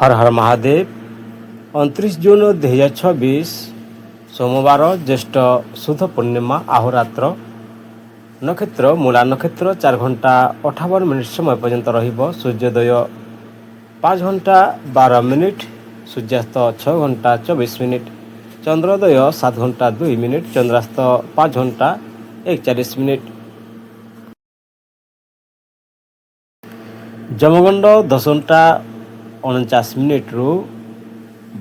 हर हर महादेव। 29 जून 2026 सोमवार ज्येष्ठ शुद्ध पूर्णिमा अहोरात्र नक्षत्र मूला नक्षत्र 4 घंटा 58 मिनिट समय पर्यंत रहिबो। सूर्योदय 5 घंटा 12 मिनिट, सूर्यास्त 6 घंटा 24 मिनिट, चंद्रोदय 7 घंटा 2 मिनिट, चंद्रास्त 5 घंटा 41 मिनिट। जमगंड 10 घंटा 49 मिनिट रु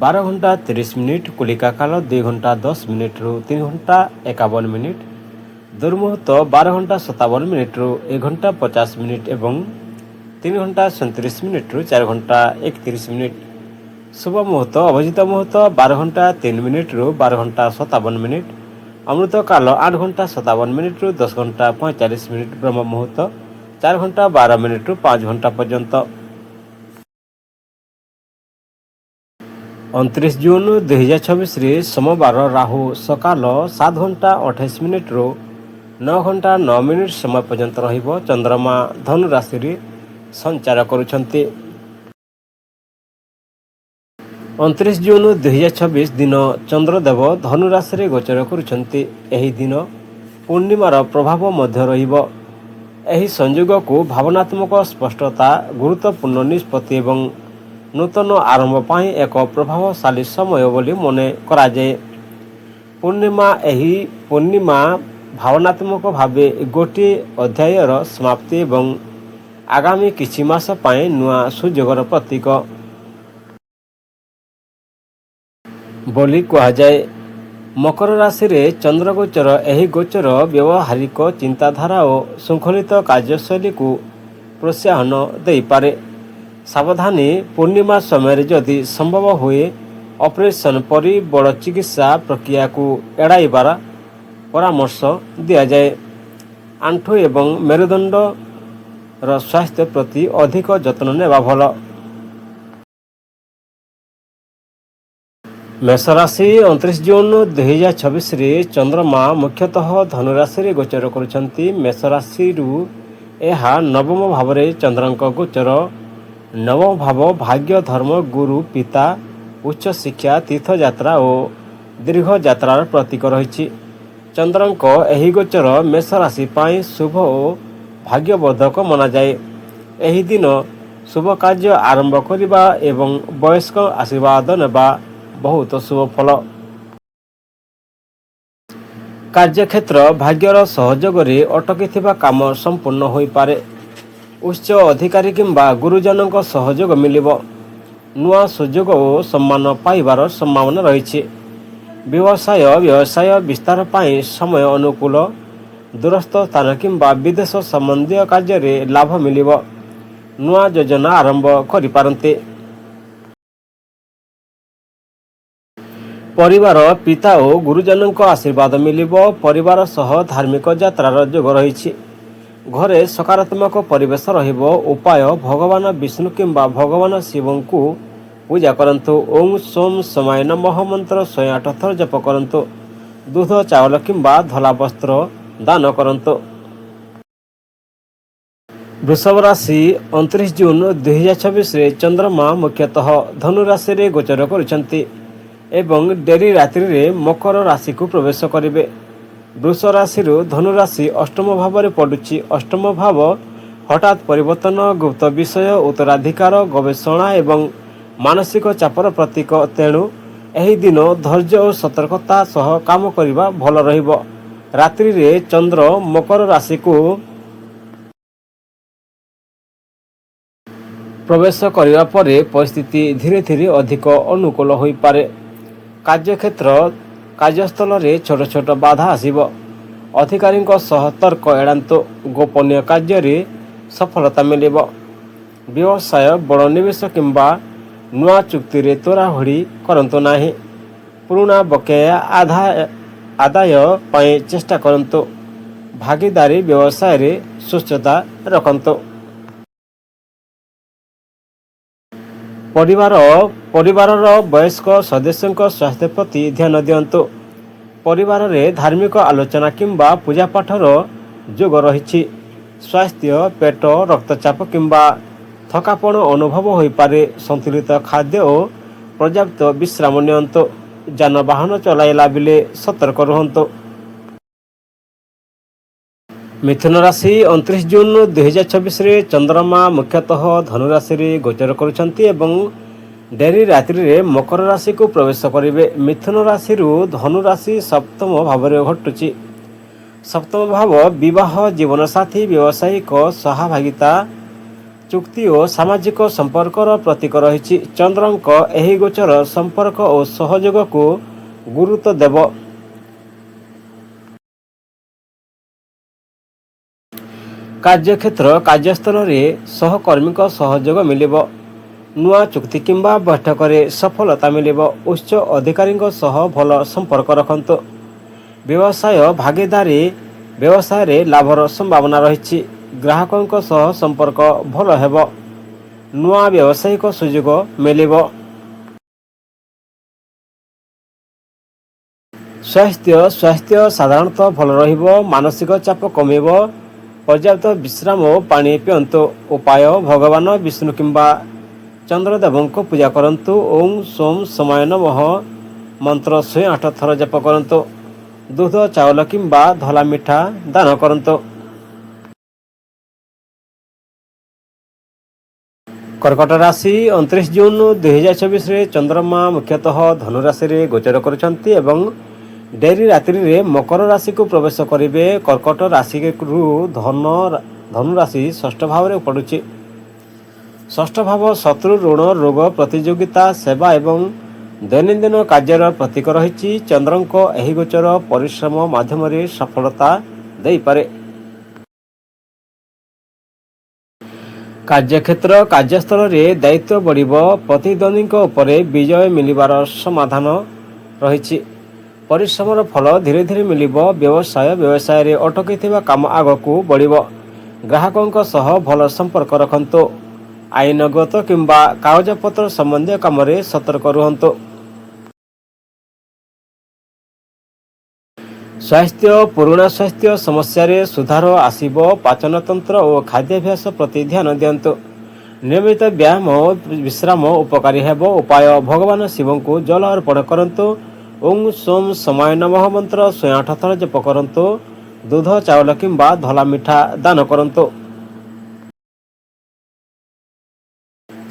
12 घंटा 30 मिनिट, कुलिका काल 2 घंटा 10 मिनिट रु 3 घंटा 51 मिनिट, दुर्मुहूर्त 12 घंटा 57 मिनिट रु 1 घंटा 50 मिनिट एवं 3 घंटा 37 मिनिट रु 4 घंटा 31 मिनिट। शुभ मुहूर्त अभिजित मुहूर्त 12 घंटा 3 मिनिट रु 12 घंटा 57 मिनिट, अमृत काल 8 घंटा 57 मिनिट रु 10 घंटा 45 मिनिट, ब्रह्म मुहूर्त 4 घंटा 12 मिनिट रु 5 घंटा पर्यंत। 29 जून 2026 सोमवार राहु सकाल 7 घंटा 28 मिनिट रु 9 घंटा 9 मिनिट समय पर्यंत रहिबो। चंद्रमा धनु राशि रे संचार करुछंती। 29 जून 2026 दिन चंद्रदेव धनु राशि रे गोचर करुछंती। एही दिन पूर्णिमार प्रभाव मध्य रहिबो। एही संयोग को भावनात्मक स्पष्टता, गुरुत्वपूर्ण निष्पत्ति एवं नूतन आरंभ पाई एक प्रभावशाली समय बोली मने करा जाए। पूर्णिमा भावनात्मक भावे गोटे अध्यायर समाप्ति एवं आगामी किछि मास पाई नुआ सुयोगर प्रतीक बोली कहा जाए। मकर राशि रे चंद्र गोचर एही गोचर व्यवहारिक चिंताधारा और श्रृंखलित कार्यशैली को प्रोत्साहन दे पारे। सावधानी पूर्णिमा समय जदि संभव हुए ऑपरेशन परि बड़ चिकित्सा प्रक्रिया को एड़ाइबार परामर्श दिया जाए। आंठु एवं मेरुदंड र स्वास्थ्य प्रति अधिक जत्न नेबा भल। मेष राशि 29 जून 2026 रे चंद्रमा मुख्यतः धनुराशि रे गोचर करुछंती। मेष राशि रु एहा नवम भाव रे चंद्रंक गोचर। नवम भाव भाग्य, धर्म, गुरु, पिता, उच्च शिक्षा, तीर्थयात्रा और दीर्घ यात्रार प्रतीक रही। चंद्रंक एही गोचर मेष राशि पाई शुभ और भाग्यवर्धक मना जाए। एही दिन शुभ कार्य आरंभ करिबा एवं वयस्क आशीर्वाद नेबा बहुत शुभ फल। कार्यक्षेत्र भाग्यर सहयोग रे अटकी थिबा काम संपूर्ण होई पारे। उच्च अधिकारी किंबा गुरुजनक सहयोग मिलिबो। नुआ सुयोग और सम्मान पाइबार संभावना रही। व्यवसाय विस्तार पाई समय अनुकूल। दूरस्थ स्थान किंबा विदेश संबंधी कार्य रे लाभ मिलिबो। नुआ योजना आरंभ करि पारंते। परिवार, पिता और गुरुजनक आशीर्वाद मिलिबो। परिवार सह धार्मिक यात्रार जोग रही। घरे सकारात्मक परिवेश रहिबो। उपाय भगवान विष्णु किंबा भगवान शिव को पूजा करंतु। ओम सोम समय नमः मंत्र 108 थर जप करंतु। दूध, चावल किंबा धला वस्त्र दान करंतु। वृषभ राशि 29 जून 2026 रे चंद्रमा मुख्यतः धनु राशि रे गोचर करुछंती एवं डेरी रात्रि रे मकर राशि को प्रवेश करिवे। वृष राशि धनु राशि अष्टम भाव रे पड़ुछि। अष्टम भाव हठात परिवर्तन, गुप्त विषय, उत्तराधिकार, गवेषणा एवं मानसिक चापर प्रतीक। तेणु एही दिन धैर्य और सतर्कता सह काम करिबा भल रहिबो। रात्रि रे चंद्र मकर राशि को प्रवेश करिबा परे परिस्थिति धीरे धीरे अधिक अनुकूल होई पारे। कार्यस्थल रे छोट छोट बाधा आसीबो। अधिकारी सह तर्क एड़ांतु। गोपनीय कार्य रे सफलता मिलिबो। व्यवसाय, बड़ निवेश किंबा नुआ चुक्ति रे तोराहुड़ी करंतु नाही। पुराना बकेया आदाय पाई चेष्टा करंतु। भागीदारी व्यवसाय रे सुस्थता रखंतु। परिवारर वयस्क सदस्यों स्वास्थ्य प्रति ध्यान दियंतु। परिवार रे धार्मिक आलोचना किंबा पूजा पाठर जोग रही। स्वास्थ्य, पेट, रक्तचाप किंबा ଥକାପଣ ଅନୁଭବ ହୋଇପାରେ। ସନ୍ତୁଳିତ ଖାଦ୍ୟ ଓ ପର୍ଯ୍ୟାପ୍ତ ବିଶ୍ରାମ ନିଅନ୍ତୁ। ଯାନବାହନ ଚଲାଇଲା ବେଳେ ସତର୍କ ରୁହନ୍ତୁ। ମିଥୁନ ରାଶି 29 ଜୁନ 2024ରେ ଚନ୍ଦ୍ରମା ମୁଖ୍ୟତଃ ଧନୁରାଶିରେ ଗୋଚର କରୁଛନ୍ତି ଏବଂ ଡେରି ରାତ୍ରିରେ ମକର ରାଶିକୁ ପ୍ରବେଶ କରିବେ। ମିଥୁନ ରାଶିରୁ ଧନୁ ରାଶି ସପ୍ତମ ଭାବରେ ଘଟୁଛି। ସପ୍ତମ ଭାବ ବିବାହ, ଜୀବନସାଥୀ, ବ୍ୟବସାୟିକ ସହଭାଗିତା, ଚୁକ୍ତି ଓ ସାମାଜିକ ସମ୍ପର୍କର ପ୍ରତୀକ ରହିଛି। ଚନ୍ଦ୍ରଙ୍କ ଏହି ଗୋଚର ସମ୍ପର୍କ ଓ ସହଯୋଗକୁ ଗୁରୁତ୍ୱ ଦେବ। କାର୍ଯ୍ୟକ୍ଷେତ୍ର, କାର୍ଯ୍ୟସ୍ଥଳରେ ସହକର୍ମୀଙ୍କ ସହଯୋଗ ମିଳିବ। ନୂଆ ଚୁକ୍ତି କିମ୍ବା ବୈଠକରେ ସଫଳତା ମିଳିବ। ଉଚ୍ଚ ଅଧିକାରୀଙ୍କ ସହ ଭଲ ସମ୍ପର୍କ ରଖନ୍ତୁ। ବ୍ୟବସାୟ ଭାଗିଦାରୀ, ବ୍ୟବସାୟରେ ଲାଭର ସମ୍ଭାବନା ରହିଛି। ଗ୍ରାହକଙ୍କ ସହ ସମ୍ପର୍କ ଭଲ ହେବ। ନୂଆ ବ୍ୟବସାୟିକ ସୁଯୋଗ ମିଳିବ। ସ୍ୱାସ୍ଥ୍ୟ ସାଧାରଣତଃ ଭଲ ରହିବ। ମାନସିକ ଚାପ କମିବ। ପର୍ଯ୍ୟାପ୍ତ ବିଶ୍ରାମ ଓ ପାଣି ପିଅନ୍ତୁ। ଉପାୟ ଭଗବାନ ବିଷ୍ଣୁ କିମ୍ବା ଚନ୍ଦ୍ରଦେବଙ୍କ ପୂଜା କରନ୍ତୁ। ଓಂ ସୋମ ସମାୟ ନମଃ ମନ୍ତ୍ର 108 ଥର ଜପ କରନ୍ତୁ। ଦୁଧ, ଚାଉଳ କିମ୍ବା ଧଳା ମିଠା ଦାନ କରନ୍ତୁ। କର୍କଟ ରାଶି 29 ଜୁନ 2024ରେ ଚନ୍ଦ୍ରମା ମୁଖ୍ୟତଃ ଧନୁରାଶିରେ ଗୋଚର କରୁଛନ୍ତି ଏବଂ ଡେରି ରାତ୍ରିରେ ମକର ରାଶିକୁ ପ୍ରବେଶ କରିବେ। କର୍କଟ ରାଶିରୁ ଧନୁରାଶି ଷଷ୍ଠ ଭାବରେ ପଡ଼ୁଛି। ଷଷ୍ଠ ଭାବ ଶତ୍ରୁ, ଋଣ, ରୋଗ, ପ୍ରତିଯୋଗିତା, ସେବା ଏବଂ ଦୈନନ୍ଦିନ କାର୍ଯ୍ୟର ପ୍ରତୀକ ରହିଛି। ଚନ୍ଦ୍ରଙ୍କ ଏହି ଗୋଚର ପରିଶ୍ରମ ମାଧ୍ୟମରେ ସଫଳତା ଦେଇପାରେ। କାର୍ଯ୍ୟକ୍ଷେତ୍ର, କାର୍ଯ୍ୟସ୍ଥଳରେ ଦାୟିତ୍ୱ ବଢ଼ିବ। ପ୍ରତିଦ୍ୱନ୍ଦ୍ୱୀଙ୍କ ଉପରେ ବିଜୟ ମିଳିବାର ସମାଧାନ ରହିଛି। ପରିଶ୍ରମର ଫଳ ଧୀରେ ଧୀରେ ମିଳିବ। ବ୍ୟବସାୟରେ ଅଟକିଥିବା କାମ ଆଗକୁ ବଢ଼ିବ। ଗ୍ରାହକଙ୍କ ସହ ଭଲ ସମ୍ପର୍କ ରଖନ୍ତୁ। ଆଇନଗତ କିମ୍ବା କାଗଜପତ୍ର ସମ୍ବନ୍ଧୀୟ କାମରେ ସତର୍କ ରୁହନ୍ତୁ। ସ୍ୱାସ୍ଥ୍ୟ, ପୁରୁଣା ସ୍ୱାସ୍ଥ୍ୟ ସମସ୍ୟାରେ ସୁଧାର ଆସିବ। ପାଚନତନ୍ତ୍ର ଓ ଖାଦ୍ୟାଭ୍ୟାସ ପ୍ରତି ଧ୍ୟାନ ଦିଅନ୍ତୁ। ନିୟମିତ ବ୍ୟାୟାମ ଓ ବିଶ୍ରାମ ଉପକାରୀ ହେବ। ଉପାୟ ଭଗବାନ ଶିବଙ୍କୁ ଜଳ ଅର୍ପଣ କରନ୍ତୁ। ଓಂ ସୋମ ସମାୟ ନମଃ ମନ୍ତ୍ର 108 ଥର ଜପ କରନ୍ତୁ। ଦୁଧ, ଚାଉଳ କିମ୍ବା ଧଳା ମିଠା ଦାନ କରନ୍ତୁ।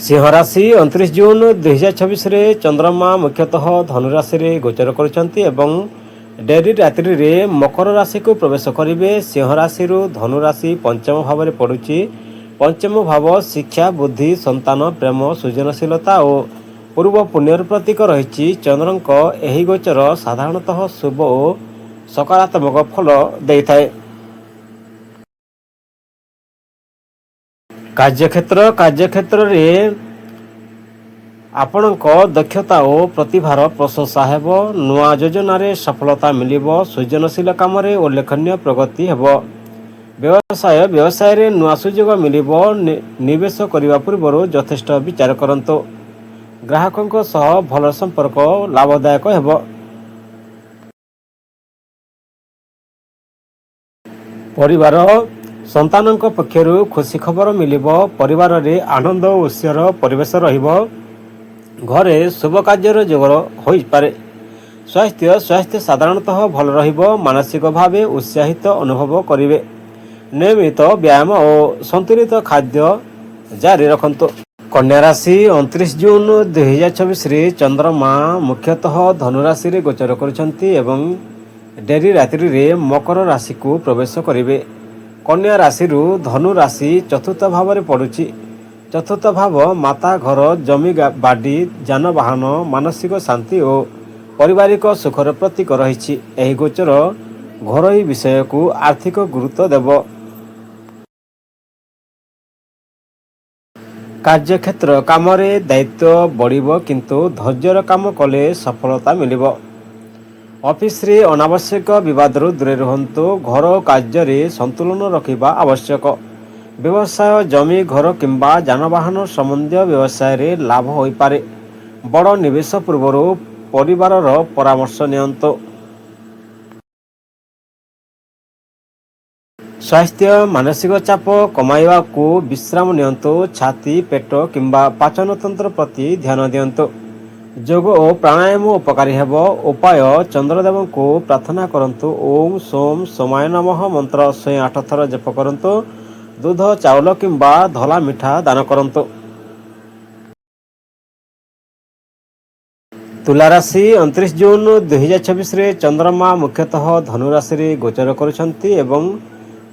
ସିଂହ ରାଶି 29 ଜୁନ 2024ରେ ଚନ୍ଦ୍ରମା ମୁଖ୍ୟତଃ ଧନୁରାଶିରେ ଗୋଚର କରୁଛନ୍ତି ଏବଂ ଡେରି ରାତ୍ରିରେ ମକର ରାଶିକୁ ପ୍ରବେଶ କରିବେ। ସିଂହ ରାଶିରୁ ଧନୁରାଶି ପଞ୍ଚମ ଭାବରେ ପଡ଼ୁଛି। ପଞ୍ଚମ ଭାବ ଶିକ୍ଷା, ବୁଦ୍ଧି, ସନ୍ତାନ, ପ୍ରେମ, ସୃଜନଶୀଳତା ଓ ପୂର୍ବ ପୁଣ୍ୟର ପ୍ରତୀକ ରହିଛି। ଚନ୍ଦ୍ରଙ୍କ ଏହି ଗୋଚର ସାଧାରଣତଃ ଶୁଭ ଓ ସକାରାତ୍ମକ ଫଳ ଦେଇଥାଏ। କାର୍ଯ୍ୟକ୍ଷେତ୍ରରେ ଆପଣଙ୍କ ଦକ୍ଷତା ଓ ପ୍ରତିଭାର ପ୍ରଶଂସା ହେବ। ନୂଆ ଯୋଜନାରେ ସଫଳତା ମିଳିବ। ସୃଜନଶୀଳ କାମରେ ଉଲ୍ଲେଖନୀୟ ପ୍ରଗତି ହେବ। ବ୍ୟବସାୟରେ ନୂଆ ସୁଯୋଗ ମିଳିବ। ନିବେଶ କରିବା ପୂର୍ବରୁ ଯଥେଷ୍ଟ ବିଚାର କରନ୍ତୁ। ଗ୍ରାହକଙ୍କ ସହ ଭଲ ସମ୍ପର୍କ ଲାଭଦାୟକ ହେବ। ପରିବାର, ସନ୍ତାନଙ୍କ ପକ୍ଷରୁ ଖୁସି ଖବର ମିଳିବ। ପରିବାରରେ ଆନନ୍ଦ ଓ ଉତ୍ସାହର ପରିବେଶ ରହିବ। ଘରେ ଶୁଭ କାର୍ଯ୍ୟର ଯୋଗ ହୋଇପାରେ। ସ୍ୱାସ୍ଥ୍ୟ ସାଧାରଣତଃ ଭଲ ରହିବ। ମାନସିକ ଭାବେ ଉତ୍ସାହିତ ଅନୁଭବ କରିବେ। ନିୟମିତ ବ୍ୟାୟାମ ଓ ସନ୍ତୁଳିତ ଖାଦ୍ୟ ଜାରି ରଖନ୍ତୁ। କନ୍ୟା ରାଶି 29 ଜୁନ 2024ରେ ଚନ୍ଦ୍ରମା ମୁଖ୍ୟତଃ ଧନୁରାଶିରେ ଗୋଚର କରୁଛନ୍ତି ଏବଂ ଡେରି ରାତ୍ରିରେ ମକର ରାଶିକୁ ପ୍ରବେଶ କରିବେ। କନ୍ୟା ରାଶିରୁ ଧନୁ ରାଶି ଚତୁର୍ଥ ଭାବରେ ପଡ଼ୁଛି। ଚତୁର୍ଥ ଭାବ ମାତା, ଘର, ଜମି ବାଡ଼ି, ଯାନବାହନ, ମାନସିକ ଶାନ୍ତି ଓ ପାରିବାରିକ ସୁଖର ପ୍ରତୀକ ରହିଛି। ଏହି ଗୋଚର ଘରୋଇ ବିଷୟକୁ ଆର୍ଥିକ ଗୁରୁତ୍ୱ ଦେବ। କାର୍ଯ୍ୟକ୍ଷେତ୍ର, କାମରେ ଦାୟିତ୍ୱ ବଢ଼ିବ କିନ୍ତୁ ଧୈର୍ଯ୍ୟର କାମ କଲେ ସଫଳତା ମିଳିବ। ଅଫିସରେ ଅନାବଶ୍ୟକ ବିବାଦରୁ ଦୂରେ ରୁହନ୍ତୁ। ଘର ଓ କାର୍ଯ୍ୟରେ ସନ୍ତୁଳନ ରଖିବା ଆବଶ୍ୟକ। ବ୍ୟବସାୟ, ଜମି, ଘର କିମ୍ବା ଯାନବାହନ ସମ୍ବନ୍ଧୀୟ ବ୍ୟବସାୟରେ ଲାଭ ହୋଇପାରେ। ବଡ଼ ନିବେଶ ପୂର୍ବରୁ ପରିବାରର ପରାମର୍ଶ ନିଅନ୍ତୁ। ସ୍ୱାସ୍ଥ୍ୟ ମାନସିକ ଚାପ କମାଇବାକୁ ବିଶ୍ରାମ ନିଅନ୍ତୁ। ଛାତି, ପେଟ କିମ୍ବା ପାଚନ ତନ୍ତ୍ର ପ୍ରତି ଧ୍ୟାନ ଦିଅନ୍ତୁ। ଯୋଗ ଓ ପ୍ରାଣାୟାମ ଉପକାରୀ ହେବ। ଉପାୟ: ଚନ୍ଦ୍ରଦେବଙ୍କୁ ପ୍ରାର୍ଥନା କରନ୍ତୁ। ଓମ୍ ସୋମ୍ ସୋମାୟ ନମଃ ମନ୍ତ୍ର 108 ଥର ଜପ କରନ୍ତୁ। ଦୁଧ, ଚାଉଳ କିମ୍ବା ଧଳା ମିଠା ଦାନ କରନ୍ତୁ। ତୁଲା ରାଶି 29 ଜୁନ୍ 2026ରେ ଚନ୍ଦ୍ରମା ମୁଖ୍ୟତଃ ଧନୁ ରାଶିରେ ଗୋଚର କରୁଛନ୍ତି ଏବଂ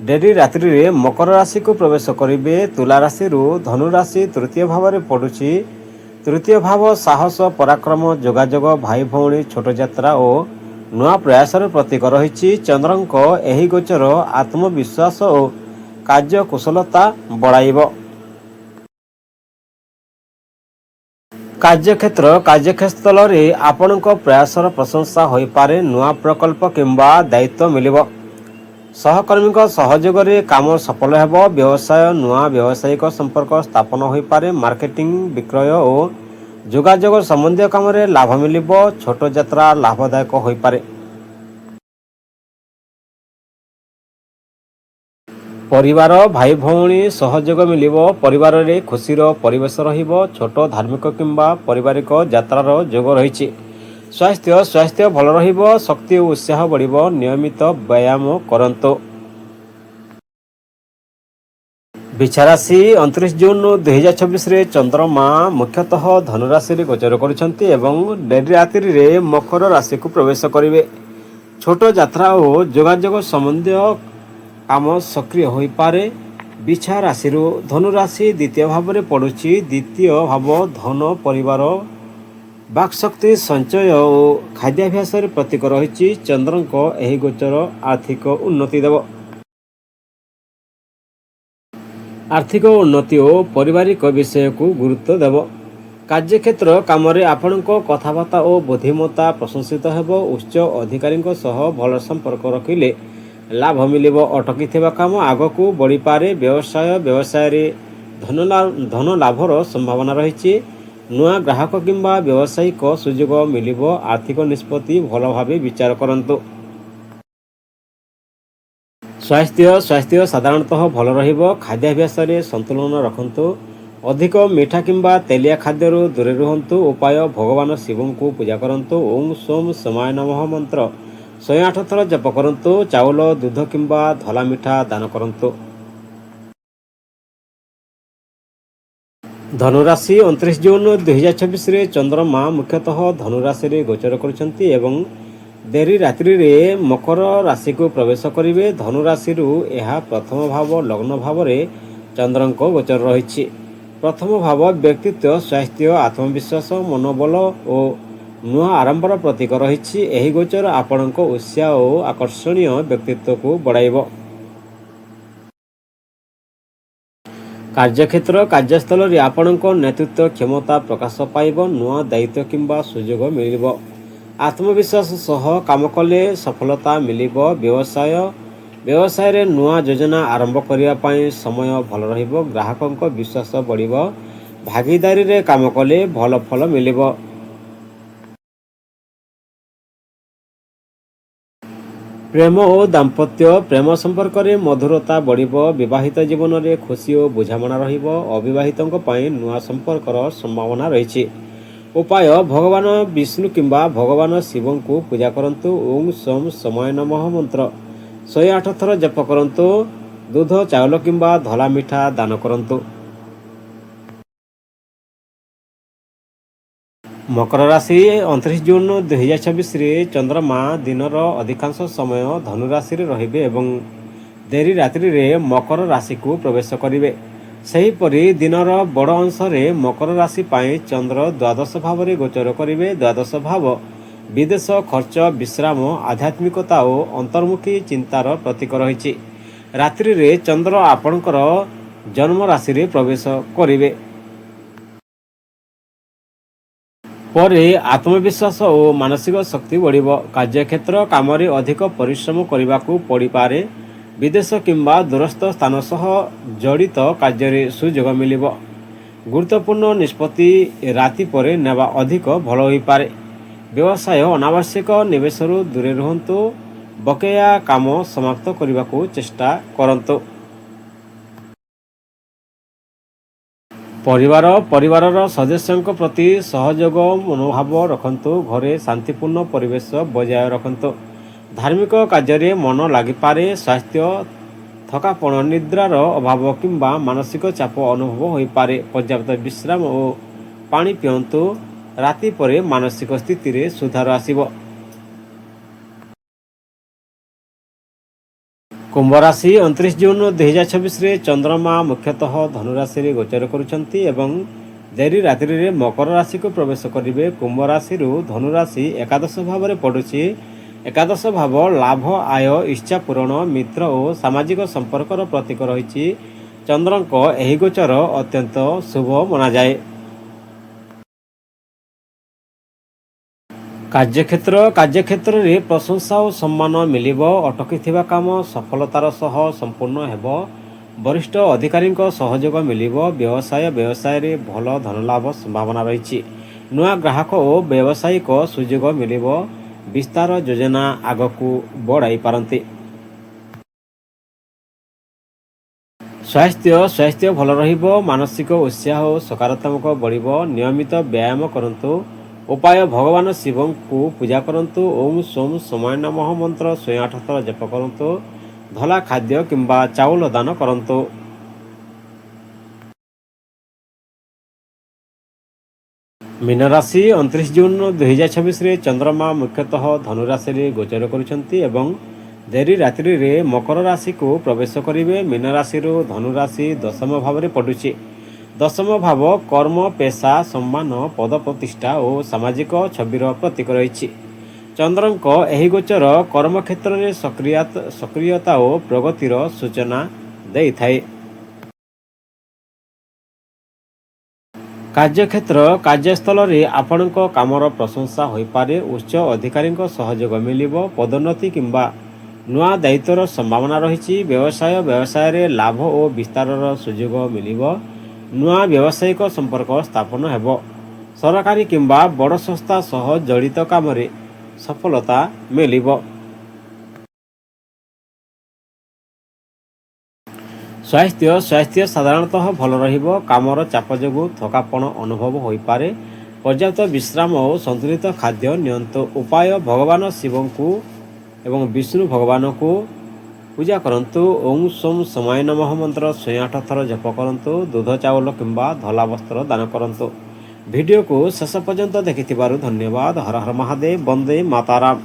ଡେରି ରାତ୍ରିରେ ମକର ରାଶିକୁ ପ୍ରବେଶ କରିବେ। ତୁଲା ରାଶିରୁ ଧନୁ ରାଶି ତୃତୀୟ ଭାବରେ ପଡ଼ୁଛି। ତୃତୀୟ ଭାବ ସାହସ, ପରାକ୍ରମ, ଯୋଗାଯୋଗ, ଭାଇ ଭଉଣୀ, ଛୋଟ ଯାତ୍ରା ଓ ନୂଆ ପ୍ରୟାସର ପ୍ରତୀକ ରହିଛି। ଚନ୍ଦ୍ରଙ୍କ ଏହି ଗୋଚର ଆତ୍ମବିଶ୍ୱାସ ଓ କାର୍ଯ୍ୟକୁଶଳତା ବଢ଼ାଇବ। କାର୍ଯ୍ୟକ୍ଷେତ୍ରରେ ଆପଣଙ୍କ ପ୍ରୟାସର ପ୍ରଶଂସା ହୋଇପାରେ। ନୂଆ ପ୍ରକଳ୍ପ କିମ୍ବା ଦାୟିତ୍ୱ ମିଳିବ। ସହକର୍ମୀଙ୍କ ସହଯୋଗରେ କାମ ସଫଳ ହେବ। ବ୍ୟବସାୟ: ନୂଆ ବ୍ୟବସାୟିକ ସମ୍ପର୍କ ସ୍ଥାପନ ହୋଇପାରେ। ମାର୍କେଟିଂ, ବିକ୍ରୟ ଓ ଯୋଗାଯୋଗ ସମ୍ବନ୍ଧୀୟ କାମରେ ଲାଭ ମିଳିବ। ଛୋଟ ଯାତ୍ରା ଲାଭଦାୟକ ହୋଇପାରେ। ପରିବାର: ଭାଇ ଭଉଣୀ ସହଯୋଗ ମିଳିବ। ପରିବାରରେ ଖୁସିର ପରିବେଶ ରହିବ। ଛୋଟ ଧାର୍ମିକ କିମ୍ବା ପାରିବାରିକ ଯାତ୍ରାର ଯୋଗ ରହିଛି। ସ୍ୱାସ୍ଥ୍ୟ ଭଲ ରହିବ। ଶକ୍ତି ଓ ଉତ୍ସାହ ବଢ଼ିବ। ନିୟମିତ ବ୍ୟାୟାମ କରନ୍ତୁ। ବିଛା ରାଶି 29 ଜୁନ୍ 2026ରେ ଚନ୍ଦ୍ରମା ମୁଖ୍ୟତଃ ଧନୁରାଶିରେ ଗୋଚର କରୁଛନ୍ତି ଏବଂ ଡେରି ରାତ୍ରିରେ ମକର ରାଶିକୁ ପ୍ରବେଶ କରିବେ। ଛୋଟ ଯାତ୍ରା ଓ ଯୋଗାଯୋଗ ସମ୍ବନ୍ଧୀୟ କାମ ସକ୍ରିୟ ହୋଇପାରେ। ବିଛା ରାଶିରୁ ଧନୁ ରାଶି ଦ୍ୱିତୀୟ ଭାବରେ ପଡ଼ୁଛି। ଦ୍ୱିତୀୟ ଭାବ ଧନ, ପରିବାର, ବାକ୍ଶକ୍ତି, ସଞ୍ଚୟ ଓ ଖାଦ୍ୟାଭ୍ୟାସରେ ପ୍ରତୀକ ରହିଛି। ଚନ୍ଦ୍ରଙ୍କ ଏହି ଗୋଚର ଆର୍ଥିକ ଉନ୍ନତି ଦେବ। ଆର୍ଥିକ ଉନ୍ନତି ଓ ପାରିବାରିକ ବିଷୟକୁ ଗୁରୁତ୍ୱ ଦେବ। କାର୍ଯ୍ୟକ୍ଷେତ୍ର କାମରେ ଆପଣଙ୍କ କଥାବାର୍ତ୍ତା ଓ ବୁଦ୍ଧିମତ୍ତା ପ୍ରଶଂସିତ ହେବ। ଉଚ୍ଚ ଅଧିକାରୀଙ୍କ ସହ ଭଲ ସମ୍ପର୍କ ରଖିଲେ ଲାଭ ମିଳିବ। ଅଟକିଥିବା କାମ ଆଗକୁ ବଢ଼ିପାରେ। ବ୍ୟବସାୟରେ ଧନ ଲାଭର ସମ୍ଭାବନା ରହିଛି। ନୂଆ ଗ୍ରାହକ କିମ୍ବା ବ୍ୟବସାୟିକ ସୁଯୋଗ ମିଳିବ। ଆର୍ଥିକ ନିଷ୍ପତ୍ତି ଭଲ ଭାବେ ବିଚାର କରନ୍ତୁ। ସ୍ୱାସ୍ଥ୍ୟ ସାଧାରଣତଃ ଭଲ ରହିବ। ଖାଦ୍ୟାଭ୍ୟାସରେ ସନ୍ତୁଳନ ରଖନ୍ତୁ। ଅଧିକ ମିଠା କିମ୍ବା ତେଲିଆ ଖାଦ୍ୟରୁ ଦୂରେ ରୁହନ୍ତୁ। ଉପାୟ: ଭଗବାନ ଶିବଙ୍କୁ ପୂଜା କରନ୍ତୁ। ଓମ୍ ସୋମ୍ ସୋମାୟ ନମଃ ମନ୍ତ୍ର 108 ଥର ଜପ କରନ୍ତୁ। ଚାଉଳ, ଦୁଧ କିମ୍ବା ଧଳା ମିଠା ଦାନ କରନ୍ତୁ। ଧନୁରାଶି 29 ଜୁନ୍ 2026ରେ ଚନ୍ଦ୍ରମା ମୁଖ୍ୟତଃ ଧନୁରାଶିରେ ଗୋଚର କରୁଛନ୍ତି ଏବଂ ଡେରି ରାତ୍ରିରେ ମକର ରାଶିକୁ ପ୍ରବେଶ କରିବେ। ଧନୁ ରାଶିରୁ ଏହା ପ୍ରଥମ ଭାବ ଲଗ୍ନ ଭାବରେ ଚନ୍ଦ୍ରଙ୍କ ଗୋଚର ରହିଛି। ପ୍ରଥମ ଭାବ ବ୍ୟକ୍ତିତ୍ୱ, ସ୍ୱାସ୍ଥ୍ୟ, ଆତ୍ମବିଶ୍ୱାସ, ମନୋବଳ ଓ ନୂଆ ଆରମ୍ଭର ପ୍ରତୀକ ରହିଛି। ଏହି ଗୋଚର ଆପଣଙ୍କ ଉତ୍ସାହ ଓ ଆକର୍ଷଣୀୟ ବ୍ୟକ୍ତିତ୍ୱକୁ ବଢ଼ାଇବ। କାର୍ଯ୍ୟସ୍ଥଳରେ ଆପଣଙ୍କ ନେତୃତ୍ୱ କ୍ଷମତା ପ୍ରକାଶ ପାଇବ। ନୂଆ ଦାୟିତ୍ୱ କିମ୍ବା ସୁଯୋଗ ମିଳିବ। ଆତ୍ମବିଶ୍ୱାସ ସହ କାମ କଲେ ସଫଳତା ମିଳିବ। ବ୍ୟବସାୟରେ ନୂଆ ଯୋଜନା ଆରମ୍ଭ କରିବା ପାଇଁ ସମୟ ଭଲ ରହିବ। ଗ୍ରାହକଙ୍କ ବିଶ୍ୱାସ ବଢ଼ିବ। ଭାଗୀଦାରୀରେ କାମ କଲେ ଭଲ ଫଳ ମିଳିବ। ପ୍ରେମ ଓ ଦାମ୍ପତ୍ୟ: ପ୍ରେମ ସମ୍ପର୍କରେ ମଧୁରତା ବଢ଼ିବ। ବିବାହିତ ଜୀବନରେ ଖୁସି ଓ ବୁଝାମଣା ରହିବ। ଅବିବାହିତଙ୍କ ପାଇଁ ନୂଆ ସମ୍ପର୍କର ସମ୍ଭାବନା ରହିଛି। ଉପାୟ: ଭଗବାନ ବିଷ୍ଣୁ କିମ୍ବା ଭଗବାନ ଶିବଙ୍କୁ ପୂଜା କରନ୍ତୁ। ଓମ୍ ସୋମ୍ ସୋମାୟ ନମଃ ମନ୍ତ୍ର 108 ଥର ଜପ କରନ୍ତୁ। ଦୁଧ, ଚାଉଳ କିମ୍ବା ଧଳା ମିଠା ଦାନ କରନ୍ତୁ। ମକର ରାଶି 29 ଜୁନ୍ 2026ରେ ଚନ୍ଦ୍ରମା ଦିନର ଅଧିକାଂଶ ସମୟ ଧନୁ ରାଶିରେ ରହିବେ ଏବଂ ଡେରି ରାତ୍ରିରେ ମକର ରାଶିକୁ ପ୍ରବେଶ କରିବେ। ସେହିପରି ଦିନର ବଡ଼ ଅଂଶରେ ମକର ରାଶି ପାଇଁ ଚନ୍ଦ୍ର ଦ୍ୱାଦଶ ଭାବରେ ଗୋଚର କରିବେ। ଦ୍ୱାଦଶ ଭାବ ବିଦେଶ, ଖର୍ଚ୍ଚ, ବିଶ୍ରାମ, ଆଧ୍ୟାତ୍ମିକତା ଓ ଅନ୍ତର୍ମୁଖୀ ଚିନ୍ତାର ପ୍ରତୀକ ରହିଛି। ରାତ୍ରିରେ ଚନ୍ଦ୍ର ଆପଣଙ୍କର ଜନ୍ମ ରାଶିରେ ପ୍ରବେଶ କରିବେ। ପରେ ଆତ୍ମବିଶ୍ୱାସ ଓ ମାନସିକ ଶକ୍ତି ବଢ଼ିବ। କାର୍ଯ୍ୟକ୍ଷେତ୍ର କାମରେ ଅଧିକ ପରିଶ୍ରମ କରିବାକୁ ପଡ଼ିପାରେ। ବିଦେଶ କିମ୍ବା ଦୂରସ୍ଥ ସ୍ଥାନ ସହ ଜଡ଼ିତ କାର୍ଯ୍ୟରେ ସୁଯୋଗ ମିଳିବ। ଗୁରୁତ୍ୱପୂର୍ଣ୍ଣ ନିଷ୍ପତ୍ତି ରାତି ପରେ ନେବା ଅଧିକ ଭଲ ହୋଇପାରେ। ବ୍ୟବସାୟ: ଅନାବଶ୍ୟକ ନିବେଶରୁ ଦୂରେ ରୁହନ୍ତୁ। ବକେୟା କାମ ସମାପ୍ତ କରିବାକୁ ଚେଷ୍ଟା କରନ୍ତୁ। ପରିବାରର ସଦସ୍ୟଙ୍କ ପ୍ରତି ସହଯୋଗ ମନୋଭାବ ରଖନ୍ତୁ। ଘରେ ଶାନ୍ତିପୂର୍ଣ୍ଣ ପରିବେଶ ବଜାୟ ରଖନ୍ତୁ। ଧାର୍ମିକ କାର୍ଯ୍ୟରେ ମନ ଲାଗିପାରେ। ସ୍ୱାସ୍ଥ୍ୟ ଥକାପଣ, ନିଦ୍ରାର ଅଭାବ କିମ୍ବା ମାନସିକ ଚାପ ଅନୁଭବ ହୋଇପାରେ। ପର୍ଯ୍ୟାପ୍ତ ବିଶ୍ରାମ ଓ ପାଣି ପିଅନ୍ତୁ। ରାତି ପରେ ମାନସିକ ସ୍ଥିତିରେ ସୁଧାର ଆସିବ। କୁମ୍ଭ ରାଶି 29 ଜୁନ୍ 2026ରେ ଚନ୍ଦ୍ରମା ମୁଖ୍ୟତଃ ଧନୁରାଶିରେ ଗୋଚର କରୁଛନ୍ତି ଏବଂ ଡେରି ରାତ୍ରିରେ ମକର ରାଶିକୁ ପ୍ରବେଶ କରିବେ। କୁମ୍ଭ ରାଶିରୁ ଧନୁରାଶି ଏକାଦଶ ଭାବରେ ପଡ଼ୁଛି। ଏକାଦଶ ଭାବ ଲାଭ, ଆୟ, ଇଚ୍ଛା ପୂରଣ, ମିତ୍ର ଓ ସାମାଜିକ ସମ୍ପର୍କର ପ୍ରତୀକ ରହିଛି। ଚନ୍ଦ୍ରଙ୍କ ଏହି ଗୋଚର ଅତ୍ୟନ୍ତ ଶୁଭ ମନାଯାଏ। କାର୍ଯ୍ୟକ୍ଷେତ୍ରରେ ପ୍ରଶଂସା ଓ ସମ୍ମାନ ମିଳିବ। ଅଟକିଥିବା କାମ ସଫଳତାର ସହ ସମ୍ପୂର୍ଣ୍ଣ ହେବ। ବରିଷ୍ଠ ଅଧିକାରୀଙ୍କ ସହଯୋଗ ମିଳିବ। ବ୍ୟବସାୟରେ ଭଲ ଧନଲାଭ ସମ୍ଭାବନା ରହିଛି। ନୂଆ ଗ୍ରାହକ ଓ ବ୍ୟବସାୟିକ ସୁଯୋଗ ମିଳିବ। ବିସ୍ତାର ଯୋଜନା ଆଗକୁ ବଢ଼ାଇ ପାରନ୍ତି। ସ୍ୱାସ୍ଥ୍ୟ ଭଲ ରହିବ। ମାନସିକ ଉତ୍ସାହ ଓ ସକାରାତ୍ମକ ବଢ଼ିବ। ନିୟମିତ ବ୍ୟାୟାମ କରନ୍ତୁ। ଉପାୟ ଭଗବାନ ଶିବଙ୍କୁ ପୂଜା କରନ୍ତୁ। ଓಂ ସୋମ ସମୟ ନମଃ ମନ୍ତ୍ର 108 ଥର ଜପ କରନ୍ତୁ। ଧଳା ଖାଦ୍ୟ କିମ୍ବା ଚାଉଳ ଦାନ କରନ୍ତୁ। ମୀନ ରାଶି 29 ଜୁନ୍ 2026ରେ ଚନ୍ଦ୍ରମା ମୁଖ୍ୟତଃ ଧନୁରାଶିରେ ଗୋଚର କରୁଛନ୍ତି ଏବଂ ଡେରି ରାତ୍ରିରେ ମକର ରାଶିକୁ ପ୍ରବେଶ କରିବେ। ମୀନ ରାଶିରୁ ଧନୁରାଶି ଦଶମ ଭାବରେ ପଡ଼ୁଛି। ଦଶମ ଭାବ କର୍ମ, ପେଶା, ସମ୍ମାନ, ପଦ ପ୍ରତିଷ୍ଠା ଓ ସାମାଜିକ ଛବିର ପ୍ରତୀକ ରହିଛି। ଚନ୍ଦ୍ରଙ୍କ ଏହି ଗୋଚର କର୍ମକ୍ଷେତ୍ରରେ ସକ୍ରିୟତା ଓ ପ୍ରଗତିର ସୂଚନା ଦେଇଥାଏ। କାର୍ଯ୍ୟସ୍ଥଳରେ ଆପଣଙ୍କ କାମର ପ୍ରଶଂସା ହୋଇପାରେ। ଉଚ୍ଚ ଅଧିକାରୀଙ୍କ ସହଯୋଗ ମିଳିବ। ପଦୋନ୍ନତି କିମ୍ବା ନୂଆ ଦାୟିତ୍ୱର ସମ୍ଭାବନା ରହିଛି। ବ୍ୟବସାୟରେ ଲାଭ ଓ ବିସ୍ତାରର ସୁଯୋଗ ମିଳିବ। ନୂଆ ବ୍ୟବସାୟିକ ସମ୍ପର୍କ ସ୍ଥାପନ ହେବ। ସରକାରୀ କିମ୍ବା ବଡ଼ ସଂସ୍ଥା ସହ ଜଡ଼ିତ କାମରେ ସଫଳତା ମିଳିବ। ସ୍ୱାସ୍ଥ୍ୟ ସାଧାରଣତଃ ଭଲ ରହିବ। କାମର ଚାପ ଯୋଗୁଁ ଥକାପଣ ଅନୁଭବ ହୋଇପାରେ। ପର୍ଯ୍ୟାପ୍ତ ବିଶ୍ରାମ ଓ ସନ୍ତୁଳିତ ଖାଦ୍ୟ ନିଅନ୍ତୁ। ଉପାୟ ଭଗବାନ ଶିବଙ୍କୁ ଏବଂ ବିଷ୍ଣୁ ଭଗବାନଙ୍କୁ ପୂଜା କରନ୍ତୁ। ଓಂ ସୋମ ସମୟ ନମଃ ମନ୍ତ୍ର 108 ଥର ଜପ କରନ୍ତୁ। ଦୁଧ, ଚାଉଳ କିମ୍ବା ଧଳା ବସ୍ତ୍ର ଦାନ କରନ୍ତୁ। ଭିଡ଼ିଓକୁ ଶେଷ ପର୍ଯ୍ୟନ୍ତ ଦେଖିଥିବାରୁ ଧନ୍ୟବାଦ। ହର ହର ମହାଦେବ। ବନ୍ଦେ ମାତାରାମ।